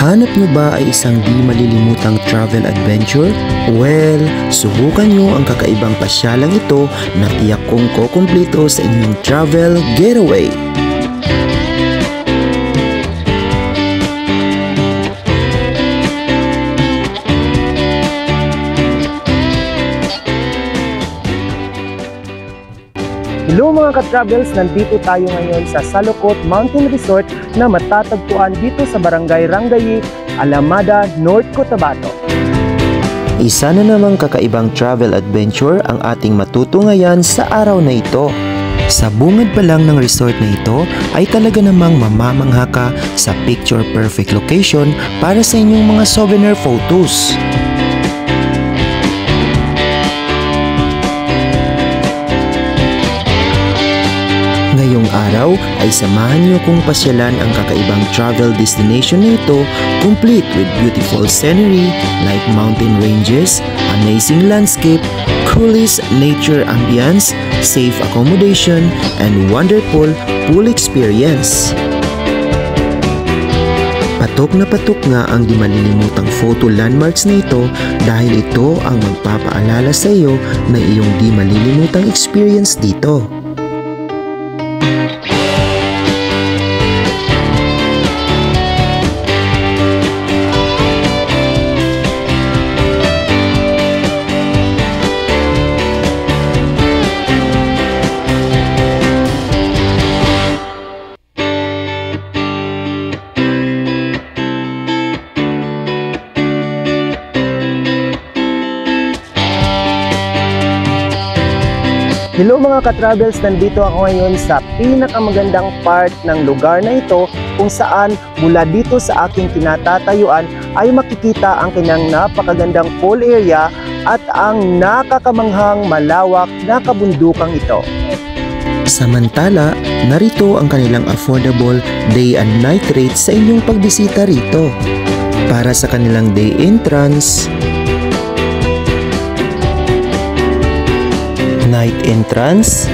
Hanap nyo ba ay isang di malilimutang travel adventure? Well, subukan nyo ang kakaibang pasyalang ito na tiyak kong kukumpleto sa inyong travel getaway. Hello mga ka-travels, nandito tayo ngayon sa Salukot Mountain Resort na matatagpuan dito sa Barangay Rangayi, Alamada, North Cotabato. Isa na namang kakaibang travel adventure ang ating matutunghayan sa araw na ito. Sa bungad pa lang ng resort na ito ay talaga namang mamamangha ka sa picture perfect location para sa inyong mga souvenir photos. Ngayong araw ay samahan niyo kung pasyalan ang kakaibang travel destination na ito, complete with beautiful scenery like mountain ranges, amazing landscape, coolest nature ambience, safe accommodation, and wonderful pool experience. Patok na patok nga ang di malilimutang photo landmarks na ito dahil ito ang magpapaalala sa iyo na iyong di malilimutang experience dito. Hello mga ka-travels, nandito ako ngayon sa pinakamagandang part ng lugar na ito kung saan mula dito sa aking kinatatayuan ay makikita ang kanyang napakagandang pool area at ang nakakamanghang malawak na kabundukang ito. Samantala, narito ang kanilang affordable day and night rates sa inyong pagbisita rito. Para sa kanilang day entrance, night entrance,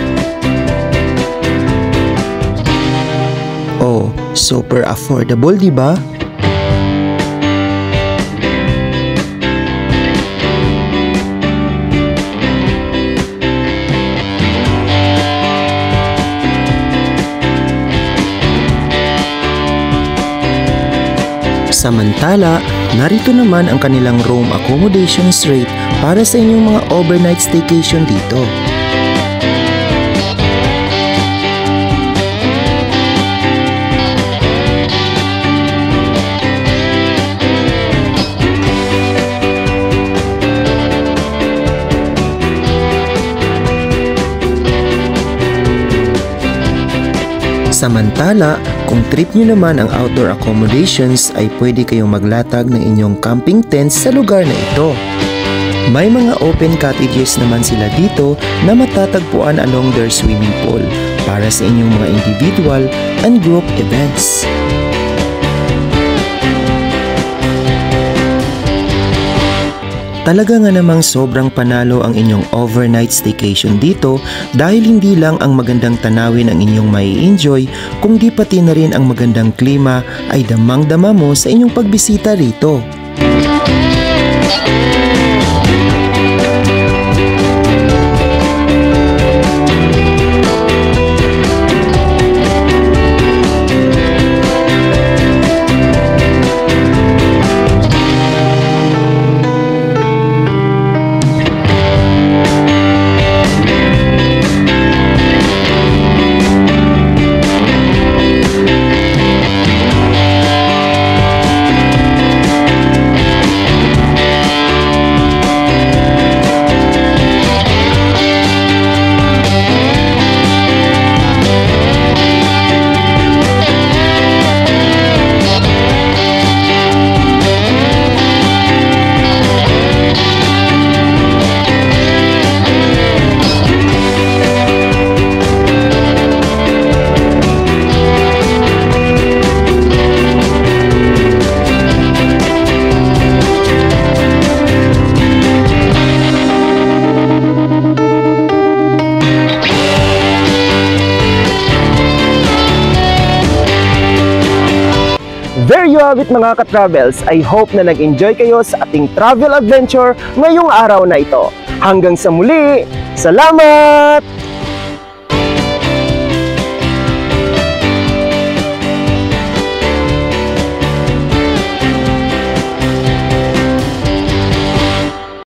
oh, super affordable, di ba? Samantala, narito naman ang kanilang room accommodations rate para sa inyong mga overnight staycation dito. Samantala, kung trip nyo naman ang outdoor accommodations ay pwede kayong maglatag ng inyong camping tents sa lugar na ito. May mga open cottages naman sila dito na matatagpuan along their swimming pool para sa inyong mga individual and group events. Talaga nga namang sobrang panalo ang inyong overnight staycation dito dahil hindi lang ang magandang tanawin ang inyong mai-enjoy kundi pati na rin ang magandang klima ay damang-dama mo sa inyong pagbisita rito. There you have it mga ka-travels. I hope na nag-enjoy kayo sa ating travel adventure ngayong araw na ito. Hanggang sa muli, salamat!